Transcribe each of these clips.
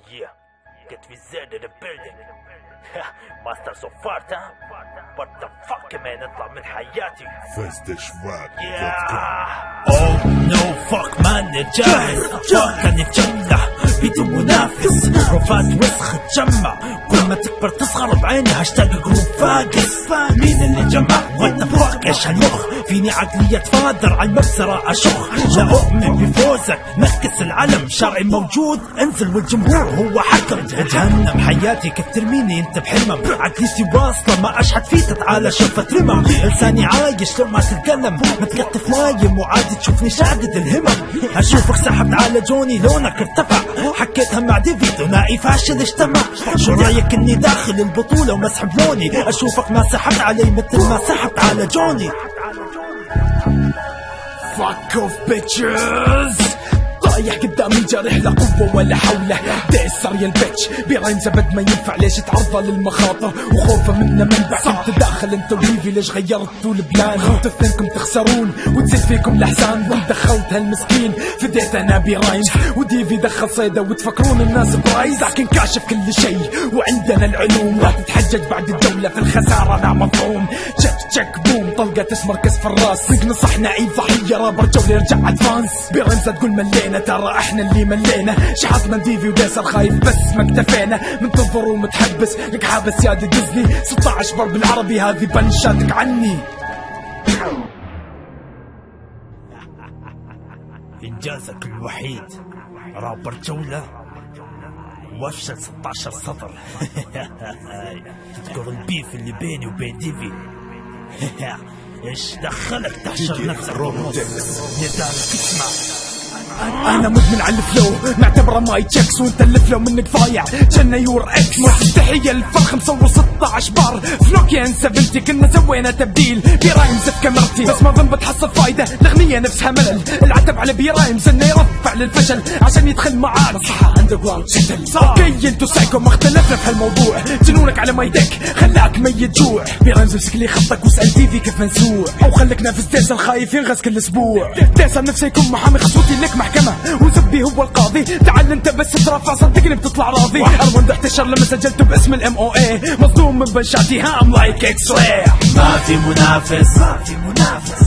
Yeah, get me Zed in the building. Master so far, huh? What the fuck man, اطلع من حياتي. Yeah. Oh no fuck man, جاهز. fuck كان يتجلح بدون منافس. رفات وسخ تجمع كل ما تكبر تصغر بعيني. هاشتاج جروب فاقس. مين اللي جمع؟ what the fuck ايش هالمخ؟ فيني عقلية فادر على المبصرة اشخ. لا اؤمن بفوزك نكس العلم. شرعي موجود انزل والجمهور هو حكم. جهنم حياتي كيف ترميني انت بحمم. عقليتي واصلة ما اشحت فيه تتعالى شوفة رمم. لساني عايش لو ما تتكلم متكتف نايم وعادي تشوفني شادد الهمم. اشوفك سحبت على جوني لونك ارتفع. حكيتها مع ديفيد ثنائي فاشل اجتمع. شو رايك اني داخل البطولة ومسحب لوني؟ اشوفك ما سحبت علي مثل ما سحبت على جوني. Fuck off bitches. طايح قدامي جارح لا قوة ولا حوله. ديسر يا البتش برايم زبد ما ينفع. ليش تعرضه للمخاطر وخوفه منه منبع؟ كنت داخل انت وليفي ليش غيرتوا البلان؟ انتوا اثنينكم تخسرون وتزيد فيكم الاحسان. وانت دخلت هالمسكين فديت انا برايمز. وديفي دخل صيده وتفكرون الناس برايز. لكن كاشف كل شيء وعندنا العلوم. لا تتحجج بعد الجولة في الخسارة انا مفهوم. تشك تشك بوم طلقة تسمركز في الراس. نصحنا اي ضحية رابر جولة يرجع ادفانس. برايمز تقول ملينا ترى احنا اللي ملينا. شحطنا ديفي وديسر خايف بس ما اكتفينا. منتظر ومتحبس لك حابس يا ديزني. 16 بر بالعربي هذه بنشاتك عني. انجازك الوحيد رابر جولة وافشل 16 سطر. تذكر البيف اللي بيني وبين ديفي؟ ايش دخلك تحشر نفسك ندالك اسمع. انا مدمن على الفلو معتبره ماي تشكس. وانت الفلو منك ضايع جنة يور اكس. مستحيل الفرخ مصور 16 بار فلوكي ان 70. كنا سوينا تبديل برايمز في كاميرتي بس ما ظن بتحصل فايده. الاغنيه نفسها ملل. العتب على برايمز انه يرفع للفشل عشان يدخل معانا صح اندر جراوند شتل. اوكي انتو سايكو ما اختلفنا في هالموضوع. جنونك على مايدك خلاك ميت جوع. برايمز مسك لي خطك واسال تيفي كيف منسوع. او خليك نافس ديسل خايف ينغز كل اسبوع. ديسل نفسه يكون محامي خصوتي لك محكمة وزبي هو القاضي. تعال انت بس ترافع صدقني بتطلع راضي. اروند احتشر لما سجلت باسم الام او اي. مصدوم من بنشاتي هام لايك اكس راي. ما في منافس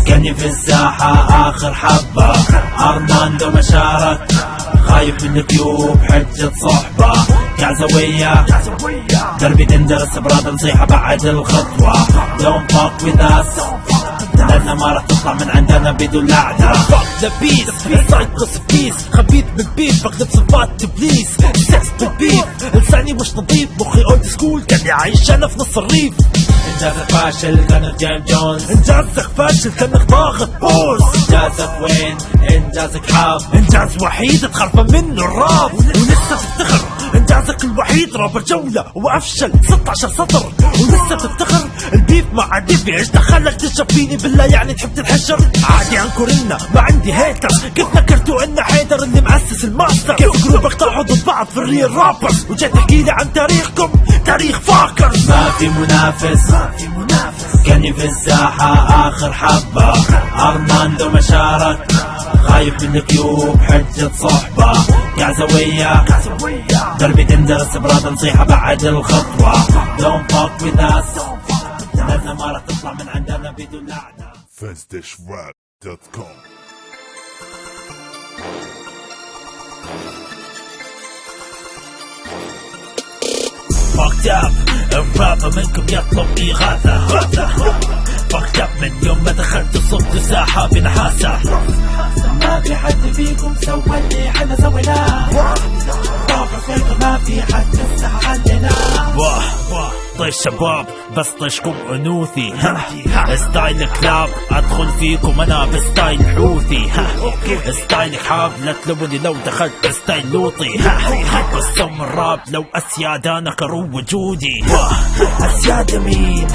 كاني في الساحة اخر حبة. ارماندو ما شارك خايف من الكيوب حجة صحبة. كعزوية دربي دندرس براد نصيحة بعد الخطوة. Don't fuck with us لأننا ما راح تطلع من عندنا بدون لعنة. Fuck the beast سايكوس بيس. خبيث بالبيف بقلب صفات ابليس. سكس بالبيف لساني مش نظيف. مخي اولد سكول كان يعيش انا في نص الريف. انجازك فاشل كانك جيم جونز. انجازك فاشل كانك ضاغط بوز. انجازك وين؟ انجازك حاب. انجاز وحيد تخرفن منه الراب ولسه تفتخر. انجازك الوحيد رابر جولة وافشل 16 سطر ولسه تفتخر. البيف مع ديفي ايش دخلك تشرب فيني بالله يعني تحب تنحشر؟ عادي انكرنا ما عندي هيترز. كيف فكرتوا ان حيدر اللي مؤسس الماستر؟ كيف جروبك طاحوا ضد بعض في الريل رابرز وجاي تحكي لي عن تاريخكم تاريخ فاكرز؟ ما في منافس كاني في الساحة اخر حبة. ارماندو ما شارك خايف من الكيوب حجة صحبة. كعزوية دربي تندرس براد نصيحة بعد الخطوة. Don't fuck with us لأننا ما راح تطلع من عندنا بدون لعنة. FastDashRap.com Fucked up الراب منكم يطلب إغاثة. Fucked up من يوم ما دخلت صرت ساحة بنحاسة. ما في حد فيكم سوى اللي حنا سويناه. ما في حد لسه علينا. طيش شباب بس طيشكم انوثي. ستايل كلاب ادخل فيكم انا بستايل حوثي. ستايل حاب لا تلومني لو دخلت بستايل لوطي. قسم الراب لو اسياد انا كرو وجودي. اسياد مين؟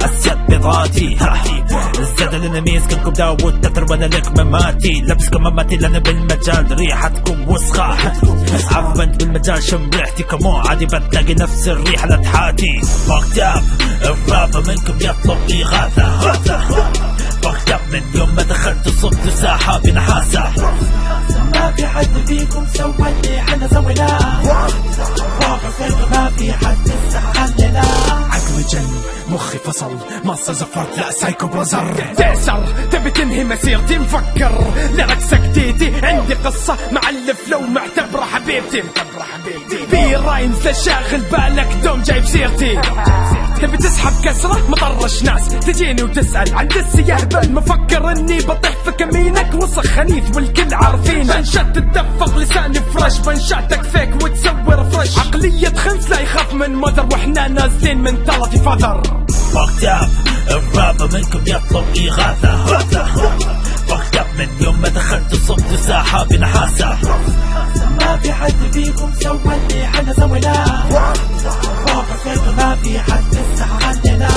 اسياد بضاتي. الزاد الانميز كنكم داود تتر وانا لك مماتي. لبسكم مماتي لان بالمجال ريحتكم وسخة. عفنت بالمجال شم ريحتي كمو عادي بتلاقي نفس الريحة لتحاتي. Fucked up الراب منكم يطلب إغاثة. Fucked up من يوم ما دخلت صرت ساحة بنحاسة. ما في حد فيكم سوى اللي حنا سويناه. انفجن مخي فصل مصة زفرت لا سايكو برازر تأسر تبي تنهي مسيرتي مفكر لك سكتيتي عندي قصة معلف لو معتبرة حبيبتي في راينز لشاغل بالك دوم جايب سيرتي تبي تسحب كسرة مطرش ناس تجيني وتسأل عند السيهبل مفكر اني بطيح في كمينك وسخ خنيف والكل عارفين بنشات تدفق لساني فرش بنشاتك فيك وتسوي رفرش عقلية خنس لا يخاف من مدر واحنا نازلين من طلتي فذر فاكتاب الراب منكم يطلب إغاثة فاكتاب من يوم ما دخلت صبت ساحة بنحاسة ما في حد فيكم سوى اللي حنا سويناه فوق الفكرة ما في حد لسه عندنا